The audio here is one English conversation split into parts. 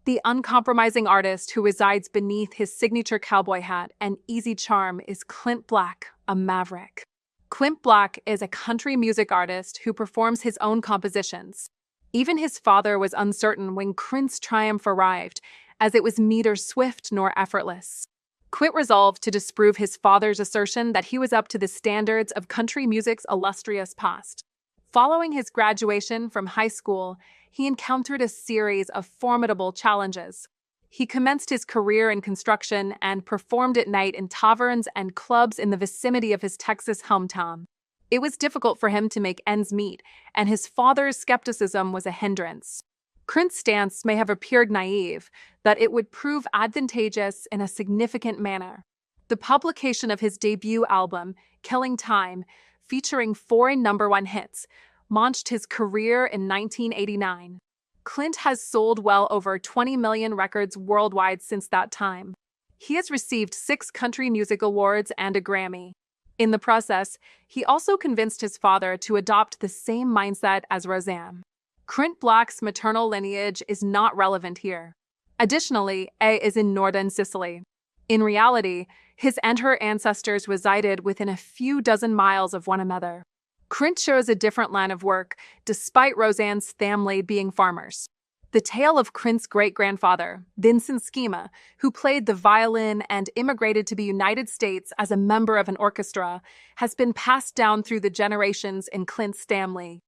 The uncompromising artist who resides beneath his signature cowboy hat and easy charm is Clint Black, a maverick. Clint Black is a country music artist who performs his own compositions. Even his father was uncertain when Clint's triumph arrived, as it was neither swift nor effortless. Clint resolved to disprove his father's assertion that he was up to the standards of country music's illustrious past. Following his graduation from high school, he encountered a series of formidable challenges. He commenced his career in construction and performed at night in taverns and clubs in the vicinity of his Texas hometown. It was difficult for him to make ends meet, and his father's skepticism was a hindrance. Clint's stance may have appeared naive, but it would prove advantageous in a significant manner. The publication of his debut album, Killin Time, featuring 4 #1 hits, launched his career in 1989. Clint has sold well over 20 million records worldwide since that time. He has received 6 country music awards and a Grammy. In the process, he also convinced his father to adopt the same mindset as Roseanne. Clint Black's maternal lineage is not relevant here. Additionally, A is in northern Sicily. In reality, his and her ancestors resided within a few dozen miles of one another. Clint chose a different line of work, despite Roseanne's family being farmers. The tale of Clint's great-grandfather, Vincent Schema, who played the violin and immigrated to the United States as a member of an orchestra, has been passed down through the generations in Clint's family.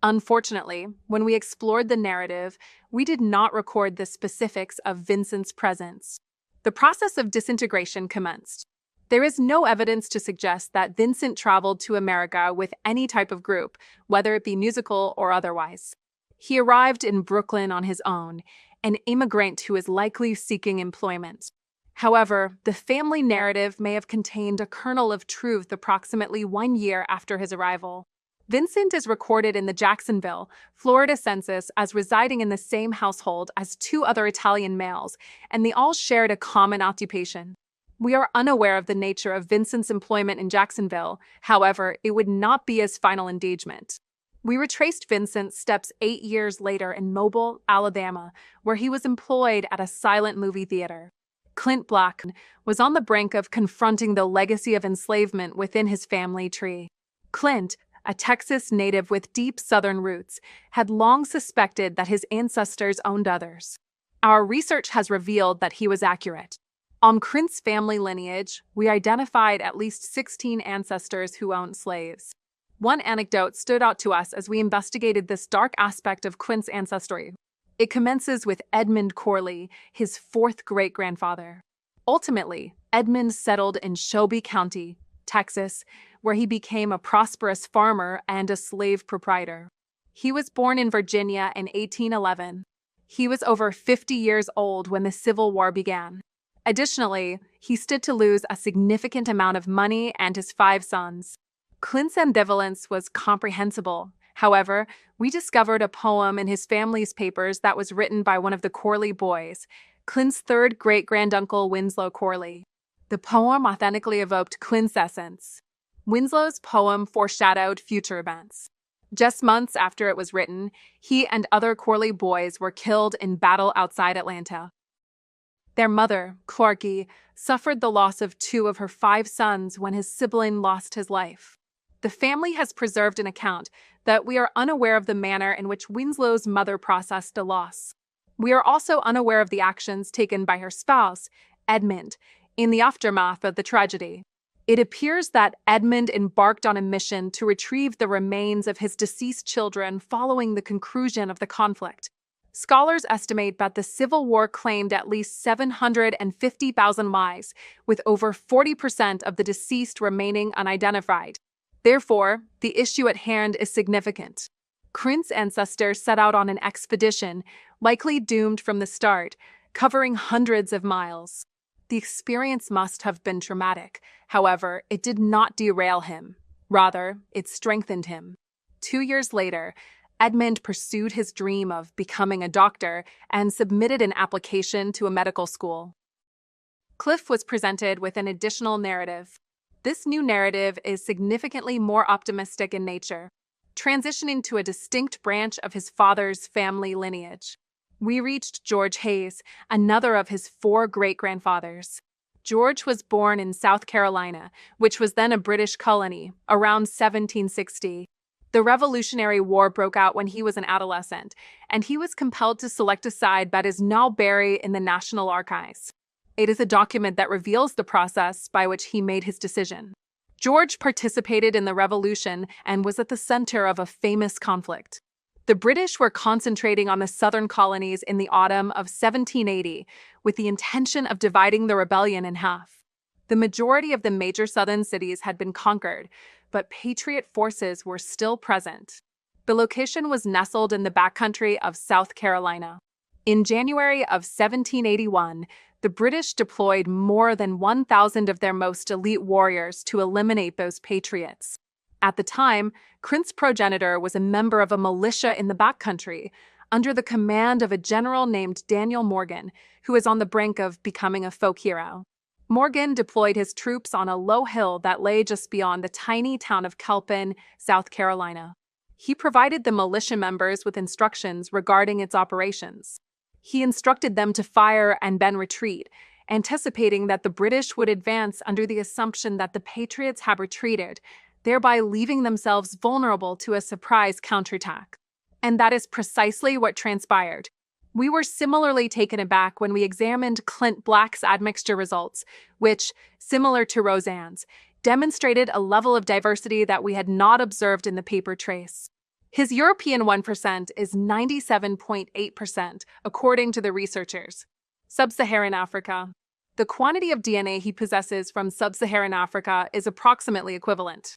Unfortunately, when we explored the narrative, we did not record the specifics of Vincent's presence. The process of disintegration commenced. There is no evidence to suggest that Vincent traveled to America with any type of group, whether it be musical or otherwise. He arrived in Brooklyn on his own, an immigrant who is likely seeking employment. However, the family narrative may have contained a kernel of truth approximately 1 year after his arrival. Vincent is recorded in the Jacksonville, Florida census as residing in the same household as 2 other Italian males, and they all shared a common occupation. We are unaware of the nature of Vincent's employment in Jacksonville. However, it would not be his final engagement. We retraced Vincent's steps 8 years later in Mobile, Alabama, where he was employed at a silent movie theater. Clint Black was on the brink of confronting the legacy of enslavement within his family tree. Clint, a Texas native with deep Southern roots, had long suspected that his ancestors owned others. Our research has revealed that he was accurate. On Clint's family lineage, we identified at least 16 ancestors who owned slaves. One anecdote stood out to us as we investigated this dark aspect of Clint's ancestry. It commences with Edmund Corley, his 4th great-grandfather. Ultimately, Edmund settled in Shelby County, Texas, where he became a prosperous farmer and a slave proprietor. He was born in Virginia in 1811. He was over 50 years old when the Civil War began. Additionally, he stood to lose a significant amount of money and his 5 sons. Clint's ambivalence was comprehensible. However, we discovered a poem in his family's papers that was written by one of the Corley boys, Clint's 3rd great-granduncle Winslow Corley. The poem authentically evoked Clint's essence. Winslow's poem foreshadowed future events. Just months after it was written, he and other Corley boys were killed in battle outside Atlanta. Their mother, Clarkie, suffered the loss of 2 of her 5 sons when his sibling lost his life. The family has preserved an account that we are unaware of the manner in which Winslow's mother processed the loss. We are also unaware of the actions taken by her spouse, Edmund, in the aftermath of the tragedy. It appears that Edmund embarked on a mission to retrieve the remains of his deceased children following the conclusion of the conflict. Scholars estimate that the Civil War claimed at least 750,000 lives, with over 40% of the deceased remaining unidentified. Therefore, the issue at hand is significant. Clint's ancestors set out on an expedition, likely doomed from the start, covering hundreds of miles. The experience must have been traumatic. However, it did not derail him. Rather, it strengthened him. 2 years later, Edmund pursued his dream of becoming a doctor and submitted an application to a medical school. Cliff was presented with an additional narrative. This new narrative is significantly more optimistic in nature, transitioning to a distinct branch of his father's family lineage. We reached George Hayes, another of his four great-grandfathers. George was born in South Carolina, which was then a British colony, around 1760. The Revolutionary War broke out when he was an adolescent, and he was compelled to select a side that is now buried in the National Archives. It is a document that reveals the process by which he made his decision. George participated in the Revolution and was at the center of a famous conflict. The British were concentrating on the southern colonies in the autumn of 1780 with the intention of dividing the rebellion in half. The majority of the major southern cities had been conquered, but Patriot forces were still present. The location was nestled in the backcountry of South Carolina. In January of 1781, the British deployed more than 1,000 of their most elite warriors to eliminate those patriots. At the time, Clint's progenitor was a member of a militia in the backcountry, under the command of a general named Daniel Morgan, who is on the brink of becoming a folk hero. Morgan deployed his troops on a low hill that lay just beyond the tiny town of Killin, South Carolina. He provided the militia members with instructions regarding its operations. He instructed them to fire and then retreat, anticipating that the British would advance under the assumption that the Patriots had retreated, thereby leaving themselves vulnerable to a surprise counterattack. And that is precisely what transpired. We were similarly taken aback when we examined Clint Black's admixture results, which, similar to Roseanne's, demonstrated a level of diversity that we had not observed in the paper trace. His European 1% is 97.8%, according to the researchers. Sub-Saharan Africa. The quantity of DNA he possesses from Sub-Saharan Africa is approximately equivalent.